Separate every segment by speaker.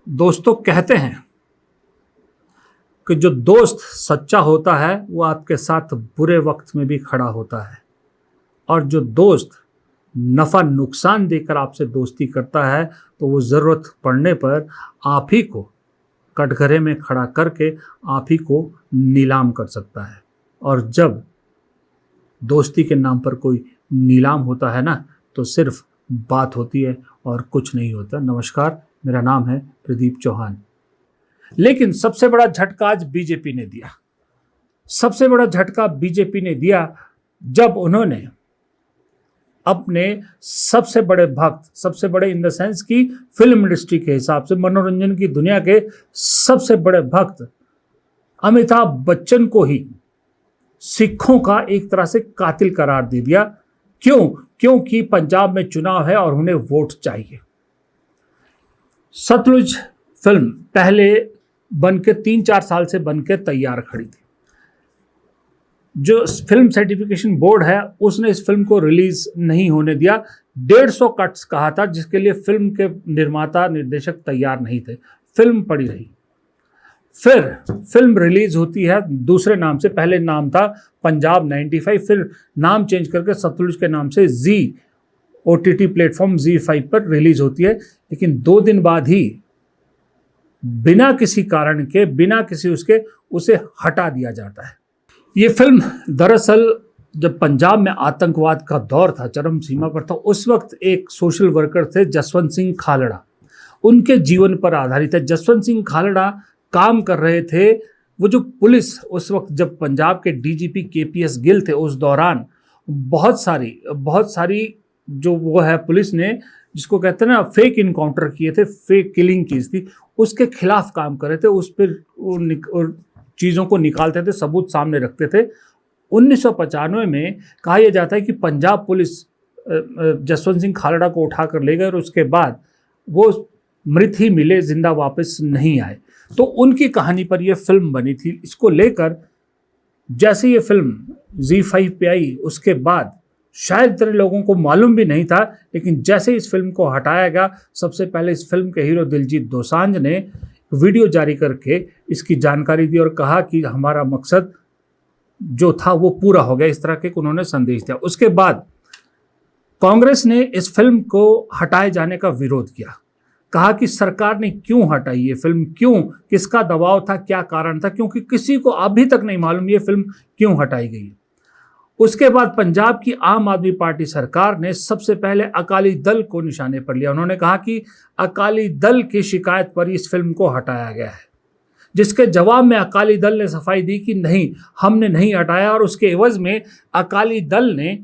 Speaker 1: दोस्तों कहते हैं कि जो दोस्त सच्चा होता है वो आपके साथ बुरे वक्त में भी खड़ा होता है, और जो दोस्त नफ़ा नुकसान देकर आपसे दोस्ती करता है तो वो ज़रूरत पड़ने पर आप ही को कटघरे में खड़ा करके आप ही को नीलाम कर सकता है। और जब दोस्ती के नाम पर कोई नीलाम होता है ना, तो सिर्फ बात होती है और कुछ नहीं होता। नमस्कार, मेरा नाम है प्रदीप चौहान। लेकिन सबसे बड़ा झटका आज बीजेपी ने दिया। सबसे बड़ा झटका बीजेपी ने दिया जब उन्होंने अपने सबसे बड़े भक्त, सबसे बड़े इन द सेंस की फिल्म इंडस्ट्री के हिसाब से मनोरंजन की दुनिया के सबसे बड़े भक्त अमिताभ बच्चन को ही सिखों का एक तरह से कातिल करार दे दिया। क्यों? क्योंकि पंजाब में चुनाव है और उन्हें वोट चाहिए। सतलुज फिल्म पहले बनके 3-4 साल से बनके तैयार खड़ी थी। जो फिल्म सर्टिफिकेशन बोर्ड है उसने इस फिल्म को रिलीज नहीं होने दिया। 150 कट्स कहा था, जिसके लिए फिल्म के निर्माता निर्देशक तैयार नहीं थे। फिल्म पड़ी रही। फिर फिल्म रिलीज होती है दूसरे नाम से। पहले नाम था पंजाब 95, फिर नाम चेंज करके सतलुज के नाम से जी OTT प्लेटफॉर्म ZEE5 पर रिलीज होती है। लेकिन 2 दिन बाद ही बिना किसी कारण के, बिना किसी उसके, उसे हटा दिया जाता है। ये फिल्म दरअसल जब पंजाब में आतंकवाद का दौर था, चरम सीमा पर था, उस वक्त एक सोशल वर्कर थे जसवंत सिंह खालड़ा, उनके जीवन पर आधारित है। जसवंत सिंह खालड़ा काम कर रहे थे, वो जो पुलिस उस वक्त जब पंजाब के DGP KPS गिल थे, उस दौरान बहुत सारी जो वो है पुलिस ने, जिसको कहते हैं ना फेक इनकाउंटर किए थे, फेक किलिंग की थी, उसके खिलाफ काम कर रहे थे। उस पर चीज़ों को निकालते थे, सबूत सामने रखते थे। 1995 में कहा यह जाता है कि पंजाब पुलिस जसवंत सिंह खालड़ा को उठा कर ले गए और उसके बाद वो मृत ही मिले, जिंदा वापस नहीं आए। तो उनकी कहानी पर यह फिल्म बनी थी। इसको लेकर जैसे ये फिल्म ZEE5 पे आई, उसके बाद शायद इतने लोगों को मालूम भी नहीं था, लेकिन जैसे इस फिल्म को हटाया गया, सबसे पहले इस फिल्म के हीरो दिलजीत दोसांझ ने वीडियो जारी करके इसकी जानकारी दी और कहा कि हमारा मकसद जो था वो पूरा हो गया। इस तरह के उन्होंने संदेश दिया। उसके बाद कांग्रेस ने इस फिल्म को हटाए जाने का विरोध किया। कहा कि सरकार ने क्यों हटाई ये फिल्म, क्यों, किसका दबाव था, क्या कारण था, क्योंकि किसी को अभी तक नहीं मालूम ये फिल्म क्यों हटाई गई। उसके बाद पंजाब की आम आदमी पार्टी सरकार ने सबसे पहले अकाली दल को निशाने पर लिया। उन्होंने कहा कि अकाली दल की शिकायत पर इस फिल्म को हटाया गया है, जिसके जवाब में अकाली दल ने सफाई दी कि नहीं, हमने नहीं हटाया। और उसके एवज में अकाली दल ने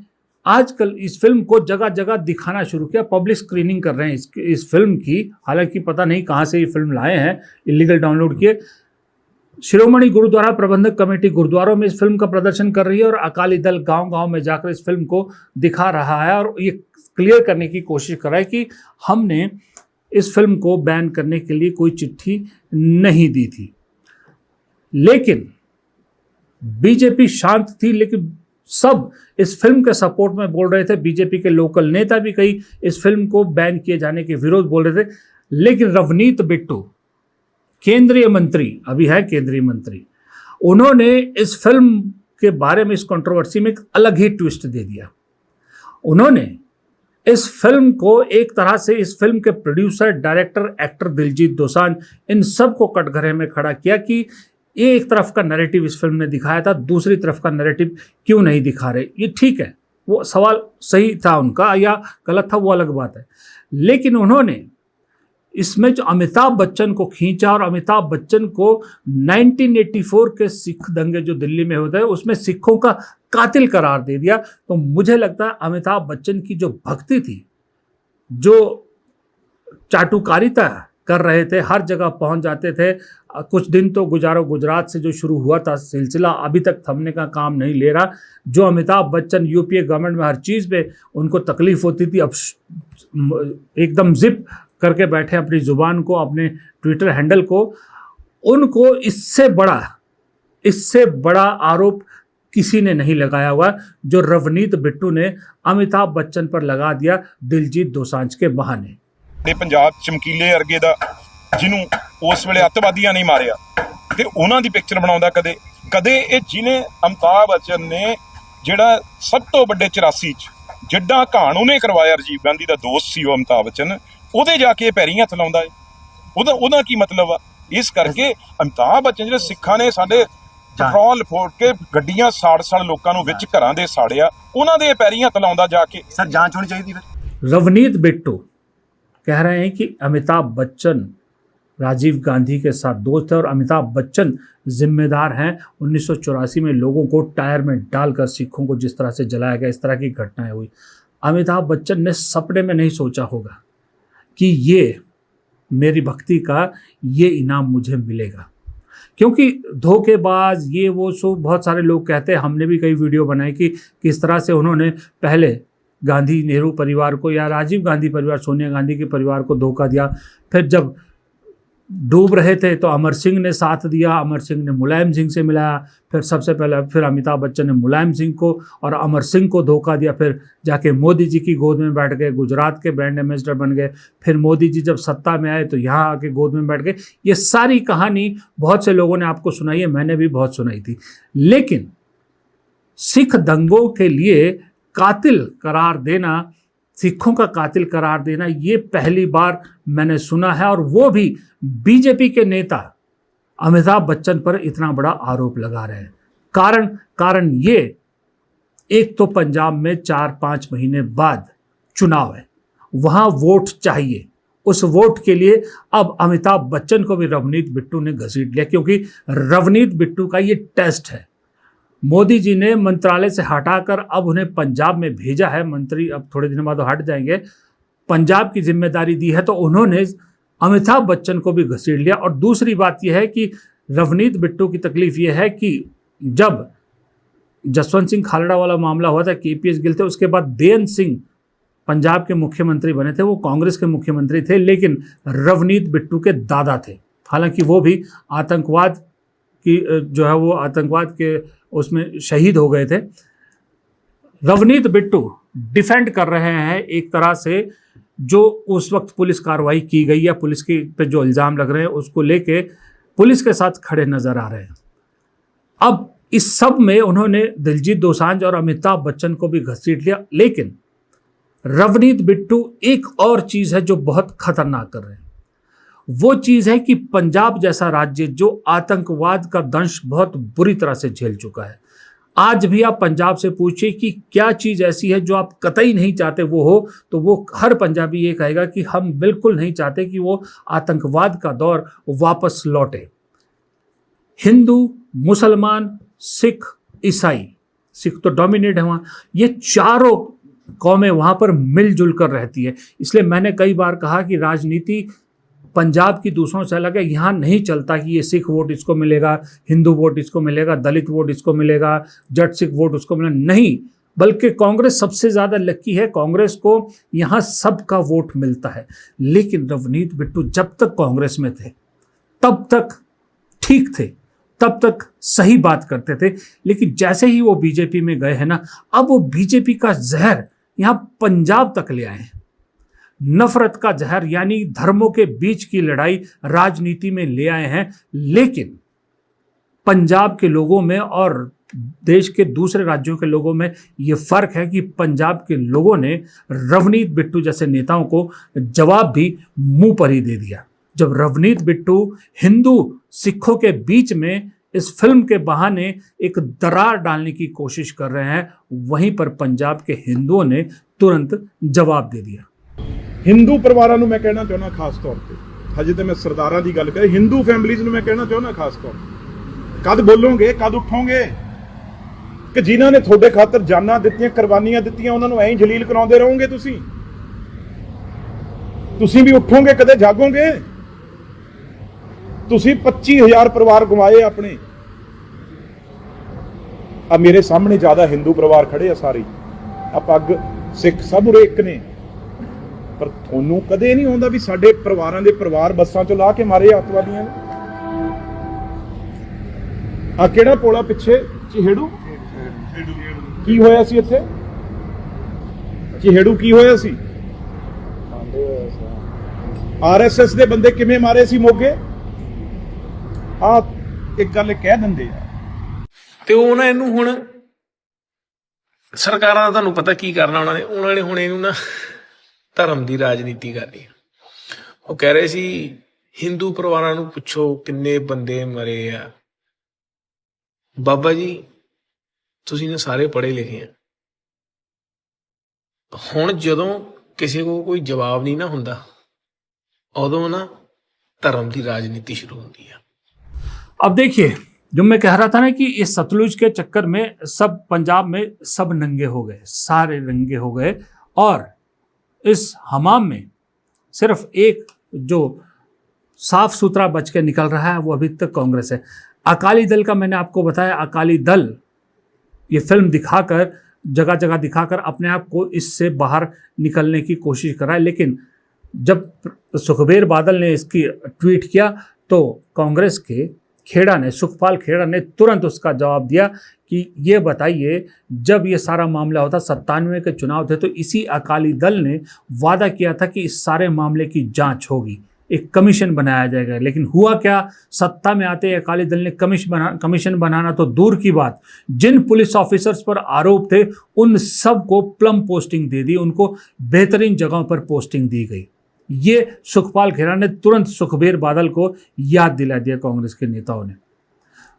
Speaker 1: आजकल इस फिल्म को जगह जगह दिखाना शुरू किया। पब्लिक स्क्रीनिंग कर रहे हैं इस फिल्म की। हालांकि पता नहीं कहाँ से ये फिल्म लाए हैं, इलीगल डाउनलोड किए। शिरोमणि गुरुद्वारा प्रबंधक कमेटी गुरुद्वारों में इस फिल्म का प्रदर्शन कर रही है और अकाली दल गांव-गांव में जाकर इस फिल्म को दिखा रहा है और ये क्लियर करने की कोशिश कर रहा है कि हमने इस फिल्म को बैन करने के लिए कोई चिट्ठी नहीं दी थी। लेकिन बीजेपी शांत थी, लेकिन सब इस फिल्म के सपोर्ट में बोल रहे थे। बीजेपी के लोकल नेता भी कई इस फिल्म को बैन किए जाने के विरोध बोल रहे थे। लेकिन रवनीत बिट्टू, केंद्रीय मंत्री, अभी है केंद्रीय मंत्री, उन्होंने इस फिल्म के बारे में, इस कंट्रोवर्सी में एक अलग ही ट्विस्ट दे दिया। उन्होंने इस फिल्म को एक तरह से, इस फिल्म के producer, director, actor Diljit Dosanjh, इन सब को कटघरे में खड़ा किया कि ये एक तरफ का नैरेटिव इस फिल्म ने दिखाया था, दूसरी तरफ का नैरेटिव क्यों नहीं दिखा रहे। ये ठीक है, वो सवाल सही था उनका या गलत था, वो अलग बात है। लेकिन उन्होंने इसमें जो अमिताभ बच्चन को खींचा और अमिताभ बच्चन को 1984 के सिख दंगे जो दिल्ली में होते हैं उसमें सिखों का कातिल करार दे दिया। तो मुझे लगता है अमिताभ बच्चन की जो भक्ति थी, जो चाटुकारिता कर रहे थे, हर जगह पहुंच जाते थे। कुछ दिन तो गुजारो गुजरात से जो शुरू हुआ था सिलसिला, अभी तक थमने का काम नहीं ले रहा। जो अमिताभ बच्चन UPA गवर्नमेंट में हर चीज़ पे उनको तकलीफ होती थी, अब एकदम जिप करके बैठे अपनी जुबान को, अपने ट्विटर हैंडल को। उनको इससे बड़ा आरोप किसी ने नहीं लगाया हुआ जो रवनीत बिट्टू ने अमिताभ बच्चन पर लगा दिया दिलजीत दोसांझ के बहाने।
Speaker 2: पंजाब चमकीले अर्गे दा ਜਿਹਨੂੰ ਉਸ ਵੇਲੇ ਅੱਤਵਾਦੀਆਂ ਨਹੀਂ ਮਾਰਿਆ, ਤੇ ਉਹਨਾਂ ਦੀ ਪਿਕਚਰ ਬਣਾਉਂਦਾ ਕਦੇ ਕਦੇ। ਇਹ ਜਿਹਨੇ ਅਮਿਤਾਭ ਬੱਚਨ ਨੇ ਜਿਹੜਾ ਸਭ ਤੋਂ ਵੱਡੇ 84 ਚ ਜਿੱਡਾ ਘਾਣ ਉਹਨੇ ਕਰਵਾਇਆ, ਰਾਜੀਵ ਗਾਂਧੀ ਦਾ ਦੋਸਤ ਸੀ ਉਹ ਅਮਿਤਾਭ ਬੱਚਨ, ਉਹਦੇ ਜਾ ਕੇ ਪੈਰੀਂ ਹੱਥ ਲਾਉਂਦਾ ਹੈ। ਉਹਦਾ ਕੀ ਮਤਲਬ ਆ? ਇਸ ਕਰਕੇ ਅਮਿਤਾਭ ਬੱਚਨ ਜਿਹੜੇ ਸਿੱਖਾਂ ਨੇ ਸਾਡੇ ਪੈਟਰੋਲ ਫੋੜ ਕੇ ਗੱਡੀਆਂ ਸਾੜ ਲੋਕਾਂ ਨੂੰ ਵਿੱਚ ਘਰਾਂ ਦੇ ਸਾੜਿਆ, ਉਹਨਾਂ ਦੇ ਪੈਰੀਂ ਹੱਥ ਲਾਉਂਦਾ ਜਾ ਕੇ।
Speaker 3: सर जांच होनी चाहिए फिर।
Speaker 1: रवनीत बिट्टू कह रहे हैं कि अमिताभ बच्चन राजीव गांधी के साथ दोस्त है और अमिताभ बच्चन जिम्मेदार हैं 1984 में लोगों को टायर में डालकर सिखों को जिस तरह से जलाया गया, इस तरह की घटनाएं हुई। अमिताभ बच्चन ने सपने में नहीं सोचा होगा कि ये मेरी भक्ति का ये इनाम मुझे मिलेगा, क्योंकि धोखेबाज ये वो सो बहुत सारे लोग कहते हैं। हमने भी कई वीडियो बनाए कि किस तरह से उन्होंने पहले गांधी नेहरू परिवार को या राजीव गांधी परिवार, सोनिया गांधी के परिवार को धोखा दिया। फिर जब डूब रहे थे तो अमर सिंह ने साथ दिया, अमर सिंह ने मुलायम सिंह से मिलाया, फिर सबसे पहले फिर अमिताभ बच्चन ने मुलायम सिंह को और अमर सिंह को धोखा दिया, फिर जाके मोदी जी की गोद में बैठ गए, गुजरात के ब्रांड एम्बेसडर बन गए, फिर मोदी जी जब सत्ता में आए तो यहाँ आके गोद में बैठ गए। ये सारी कहानी बहुत से लोगों ने आपको सुनाई है, मैंने भी बहुत सुनाई थी। लेकिन सिख दंगों के लिए कातिल करार देना, सिखों का कातिल करार देना, ये पहली बार मैंने सुना है, और वो भी बीजेपी के नेता अमिताभ बच्चन पर इतना बड़ा आरोप लगा रहे हैं। कारण ये, एक तो पंजाब में 4-5 महीने बाद चुनाव है, वहां वोट चाहिए। उस वोट के लिए अब अमिताभ बच्चन को भी रवनीत बिट्टू ने घसीट लिया, क्योंकि रवनीत बिट्टू का ये टेस्ट है। मोदी जी ने मंत्रालय से हटाकर अब उन्हें पंजाब में भेजा है, मंत्री अब थोड़े दिनों बाद हट जाएंगे, पंजाब की जिम्मेदारी दी है, तो उन्होंने अमिताभ बच्चन को भी घसीट लिया। और दूसरी बात यह है कि रवनीत बिट्टू की तकलीफ यह है कि जब जसवंत सिंह खालड़ा वाला मामला हुआ था, केपीएस गिल थे, उसके बाद बेन सिंह पंजाब के मुख्यमंत्री बने थे, वो कांग्रेस के मुख्यमंत्री थे, लेकिन रवनीत बिट्टू के दादा थे। हालांकि वो भी आतंकवाद की जो है वो आतंकवाद के उसमें शहीद हो गए थे। रवनीत बिट्टू डिफेंड कर रहे हैं एक तरह से जो उस वक्त पुलिस कार्रवाई की गई या पुलिस के पे जो इल्ज़ाम लग रहे हैं उसको लेके पुलिस के साथ खड़े नज़र आ रहे हैं। अब इस सब में उन्होंने दिलजीत दोसांझ और अमिताभ बच्चन को भी घसीट लिया। लेकिन रवनीत बिट्टू एक और चीज़ है जो बहुत खतरनाक कर रहे हैं, वो चीज़ है कि पंजाब जैसा राज्य जो आतंकवाद का दंश बहुत बुरी तरह से झेल चुका है, आज भी आप पंजाब से पूछिए कि क्या चीज़ ऐसी है जो आप कतई नहीं चाहते वो हो, तो वो हर पंजाबी ये कहेगा कि हम बिल्कुल नहीं चाहते कि वो आतंकवाद का दौर वापस लौटे। हिंदू, मुसलमान, सिख, ईसाई, सिख तो डोमिनेट है वहाँ, ये चारों कौमें वहाँ पर मिलजुल कर रहती है। इसलिए मैंने कई बार कहा कि राजनीति पंजाब की दूसरों से अलग है। यहाँ नहीं चलता कि ये सिख वोट इसको मिलेगा, हिंदू वोट इसको मिलेगा, दलित वोट इसको मिलेगा, जट सिख वोट उसको मिलेगा, नहीं, बल्कि कांग्रेस सबसे ज़्यादा लकी है। कांग्रेस को यहाँ सबका वोट मिलता है। लेकिन रवनीत बिट्टू जब तक कांग्रेस में थे तब तक ठीक थे, तब तक सही बात करते थे। लेकिन जैसे ही वो बीजेपी में गए हैं ना, अब वो बीजेपी का जहर यहाँ पंजाब तक ले आए हैं। नफरत का जहर यानी धर्मों के बीच की लड़ाई राजनीति में ले आए हैं। लेकिन पंजाब के लोगों में और देश के दूसरे राज्यों के लोगों में ये फर्क है कि पंजाब के लोगों ने रवनीत बिट्टू जैसे नेताओं को जवाब भी मुंह पर ही दे दिया। जब रवनीत बिट्टू हिंदू सिखों के बीच में इस फिल्म के बहाने एक दरार डालने की कोशिश कर रहे हैं, वहीं पर पंजाब के हिंदुओं ने तुरंत जवाब दे दिया।
Speaker 2: ਹਿੰਦੂ ਪਰਿਵਾਰਾਂ ਨੂੰ ਮੈਂ ਕਹਿਣਾ ਚਾਹੁੰਦਾ ਖਾਸ ਤੌਰ ਤੇ, ਹਜੇ ਤੇ ਮੈਂ ਸਰਦਾਰਾਂ ਦੀ ਗੱਲ ਕਰ, ਹਿੰਦੂ ਫੈਮਿਲੀਜ਼ ਨੂੰ ਮੈਂ ਕਹਿਣਾ ਚਾਹੁੰਦਾ ਖਾਸ ਤੌਰ ਤੇ, ਕਦ ਬੋਲੋਗੇ, ਕਦ ਉੱਠੋਗੇ ਕਿ ਜਿਨ੍ਹਾਂ ਨੇ ਤੁਹਾਡੇ ਖਾਤਰ ਜਾਨਾਂ ਦਿੱਤੀਆਂ, ਕੁਰਬਾਨੀਆਂ ਦਿੱਤੀਆਂ, ਉਹਨਾਂ ਨੂੰ ਐਂ ਜਲੀਲ ਕਰਾਉਂਦੇ ਰਹੋਗੇ? ਤੁਸੀਂ ਵੀ ਉੱਠੋਗੇ, ਕਦੇ ਜਾਗੋਗੇ? ਤੁਸੀਂ 25000 ਪਰਿਵਾਰ ਗਵਾਏ ਆਪਣੇ। ਆ ਮੇਰੇ ਸਾਹਮਣੇ ਜ਼ਿਆਦਾ ਹਿੰਦੂ ਪਰਿਵਾਰ ਖੜੇ ਆ ਸਾਰੇ, ਆ ਪੱਗ ਸਿੱਖ ਸਭ ਉਰੇ ਇੱਕ ਨੇ, ਪਰ ਤੁਹਾਨੂੰ ਕਦੇ ਨਹੀਂ ਆਉਂਦਾ ਵੀ ਸਾਡੇ ਪਰਿਵਾਰਾਂ ਦੇ ਪਰਿਵਾਰ ਬੱਸਾਂ ਚੋਂ ਲਾ ਕੇ ਮਾਰੇ ਅੱਤਵਾਦੀਆਂ ਨੇ। ਆ ਕਿਹੜਾ ਪੋਲਾ ਪਿੱਛੇ ਚਿਹੜੂ ਕੀ ਹੋਇਆ ਸੀ? ਇੱਥੇ ਚਿਹੜੂ ਕੀ ਹੋਇਆ ਸੀ? ਆਰਐਸਐਸ ਦੇ ਬੰਦੇ ਕਿਵੇਂ ਮਾਰੇ ਸੀ ਮੋਗੇ ਆ ਇੱਕ ਗੱਲ ਕਹਿ ਦਿੰਦੇ ਆ
Speaker 3: ਤੇ ਉਹ ਨਾ ਇਹਨੂੰ ਹੁਣ ਸਰਕਾਰਾਂ ਦਾ ਤੁਹਾਨੂੰ ਪਤਾ ਕੀ ਕਰਨਾ ਉਹਨਾਂ ਨੇ ਹੁਣ ਇਹਨੂੰ ਨਾ ਧਰਮ ਦੀ ਰਾਜਨੀਤੀ ਕਰਨੀ। ਉਹ ਕਹਿ ਰਹੇ ਸੀ ਹਿੰਦੂ ਪਰਿਵਾਰਾਂ ਨੂੰ ਪੁੱਛੋ ਕਿੰਨੇ ਬੰਦੇ ਮਰੇ ਆ। ਬਾਬਾ ਜੀ ਤੁਸੀਂ ਨੇ ਸਾਰੇ ਪੜ੍ਹੇ ਲਿਖੇ ਆ, ਹੁਣ ਜਦੋਂ ਕਿਸੇ ਕੋਲ ਕੋਈ ਜਵਾਬ ਨਹੀਂ ਨਾ ਹੁੰਦਾ ਉਦੋਂ ना धर्म की राजनीति शुरू होती है।
Speaker 1: अब देखिए, जो मैं कह रहा था ना कि इस सतलुज के चक्कर में सब पंजाब में सब नंगे हो गए, सारे नंगे हो गए, और इस हमाम में सिर्फ एक जो साफ सुथरा बच के निकल रहा है वो अभी तक कांग्रेस है। अकाली दल का मैंने आपको बताया, अकाली दल ये फिल्म दिखाकर जगह जगह दिखाकर अपने आप को इससे बाहर निकलने की कोशिश कर रहा है। लेकिन जब सुखबीर बादल ने इसकी ट्वीट किया तो कांग्रेस के खेड़ा ने, सुखपाल खेड़ा ने तुरंत उसका जवाब दिया कि ये बताइए जब ये सारा मामला होता 97 के चुनाव थे तो इसी अकाली दल ने वादा किया था कि इस सारे मामले की जांच होगी, एक कमीशन बनाया जाएगा। लेकिन हुआ क्या, सत्ता में आते अकाली दल ने कमीशन बनाना तो दूर की बात, जिन पुलिस ऑफिसर्स पर आरोप थे उन सब को प्लम पोस्टिंग दे दी, उनको बेहतरीन जगहों पर पोस्टिंग दी गई। ये सुखपाल खेड़ा ने तुरंत सुखबीर बादल को याद दिला दिया कांग्रेस के नेताओं ने।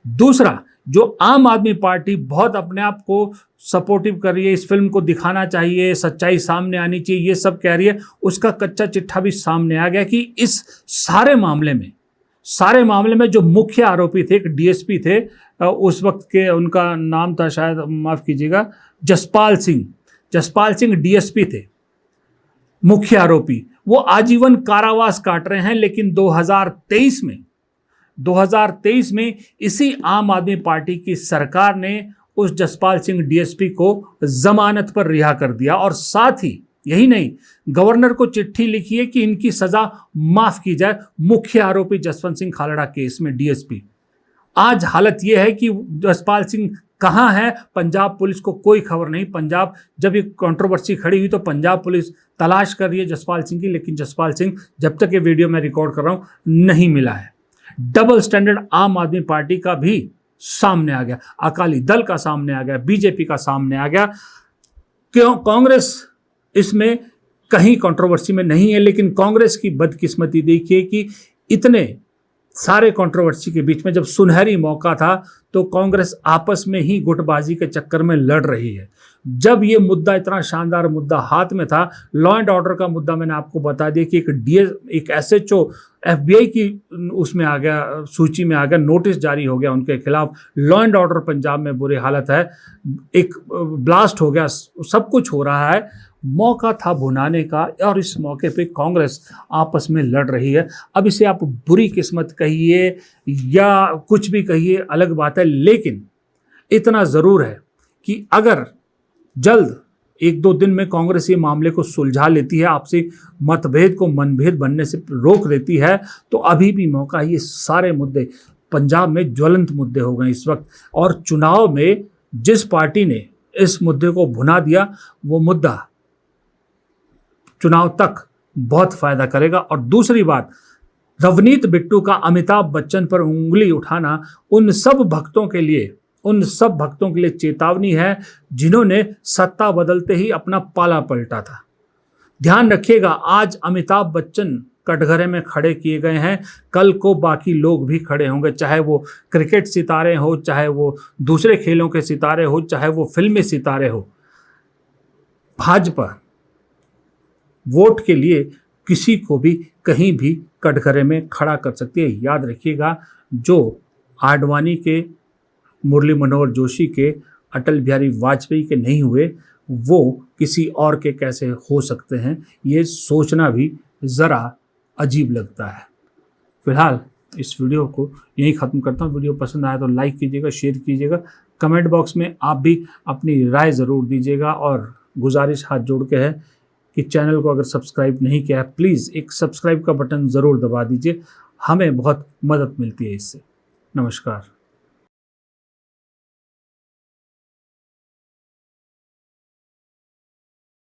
Speaker 1: दूसरा, जो आम आदमी पार्टी बहुत अपने आप को सपोर्टिव कर रही है, इस फिल्म को दिखाना चाहिए, सच्चाई सामने आनी चाहिए, ये सब कह रही है, उसका कच्चा चिट्ठा भी सामने आ गया कि इस सारे मामले में जो मुख्य आरोपी थे, एक डीएसपी थे उस वक्त के, उनका नाम था शायद, माफ कीजिएगा, जसपाल सिंह डीएसपी थे मुख्य आरोपी। वो आजीवन कारावास काट रहे हैं। लेकिन 2023 में इसी आम आदमी पार्टी की सरकार ने उस जसपाल सिंह डीएसपी को जमानत पर रिहा कर दिया, और साथ ही यही नहीं, गवर्नर को चिट्ठी लिखी है कि इनकी सजा माफ की जाए। मुख्य आरोपी जसवंत सिंह खालड़ा केस में डीएसपी। आज हालत यह है कि जसपाल सिंह कहाँ है, पंजाब पुलिस को कोई खबर नहीं। पंजाब, जब ये कंट्रोवर्सी खड़ी हुई तो पंजाब पुलिस तलाश कर रही है जसपाल सिंह की, लेकिन जसपाल सिंह जब तक ये वीडियो मैं रिकॉर्ड कर रहा हूँ नहीं मिला है। डबल स्टैंडर्ड आम आदमी पार्टी का भी सामने आ गया, अकाली दल का सामने आ गया, बीजेपी का सामने आ गया। क्यों? कांग्रेस इसमें कहीं कंट्रोवर्सी में नहीं है, लेकिन कांग्रेस की बदकिस्मती देखिए कि इतने सारे कंट्रोवर्सी के बीच में जब सुनहरी मौका था तो कांग्रेस आपस में ही गुटबाजी के चक्कर में लड़ रही है। जब ये मुद्दा, इतना शानदार मुद्दा हाथ में था, लॉ एंड ऑर्डर का मुद्दा, मैंने आपको बता दिया कि एक एसएचओ एफबीआई की उसमें आ गया, सूची में आ गया, नोटिस जारी हो गया उनके खिलाफ। लॉ एंड ऑर्डर पंजाब में बुरी हालत है, एक ब्लास्ट हो गया, सब कुछ हो रहा है। मौका था भुनाने का, और इस मौके पे कांग्रेस आपस में लड़ रही है। अब इसे आप बुरी किस्मत कहिए या कुछ भी कहिए, अलग बात है, लेकिन इतना ज़रूर है कि अगर जल्द 1-2 दिन में कांग्रेस ये मामले को सुलझा लेती है, आपसी मतभेद को मनभेद बनने से रोक देती है, तो अभी भी मौका है। ये सारे मुद्दे पंजाब में ज्वलंत मुद्दे हो गए इस वक्त, और चुनाव में जिस पार्टी ने इस मुद्दे को भुना दिया वो मुद्दा चुनाव तक बहुत फायदा करेगा। और दूसरी बात, रवनीत बिट्टू का अमिताभ बच्चन पर उंगली उठाना उन सब भक्तों के लिए चेतावनी है जिन्होंने सत्ता बदलते ही अपना पाला पलटा था। ध्यान रखिएगा, आज अमिताभ बच्चन कटघरे में खड़े किए गए हैं, कल को बाकी लोग भी खड़े होंगे, चाहे वो क्रिकेट सितारे हो, चाहे वो दूसरे खेलों के सितारे हो, चाहे वो फिल्मी सितारे हो। भाजपा वोट के लिए किसी को भी कहीं भी कटघरे में खड़ा कर सकती है। याद रखिएगा, जो आडवाणी के, मुरली मनोहर जोशी के, अटल बिहारी वाजपेयी के नहीं हुए, वो किसी और के कैसे हो सकते हैं, ये सोचना भी ज़रा अजीब लगता है। फिलहाल इस वीडियो को यहीं ख़त्म करता हूँ। वीडियो पसंद आया तो लाइक कीजिएगा, शेयर कीजिएगा, कमेंट बॉक्स में आप भी अपनी राय ज़रूर दीजिएगा, और गुजारिश हाथ जोड़ के है कि चैनल को अगर सब्सक्राइब नहीं किया है, प्लीज़ एक सब्सक्राइब का बटन ज़रूर दबा दीजिए, हमें बहुत मदद मिलती है इससे। नमस्कार।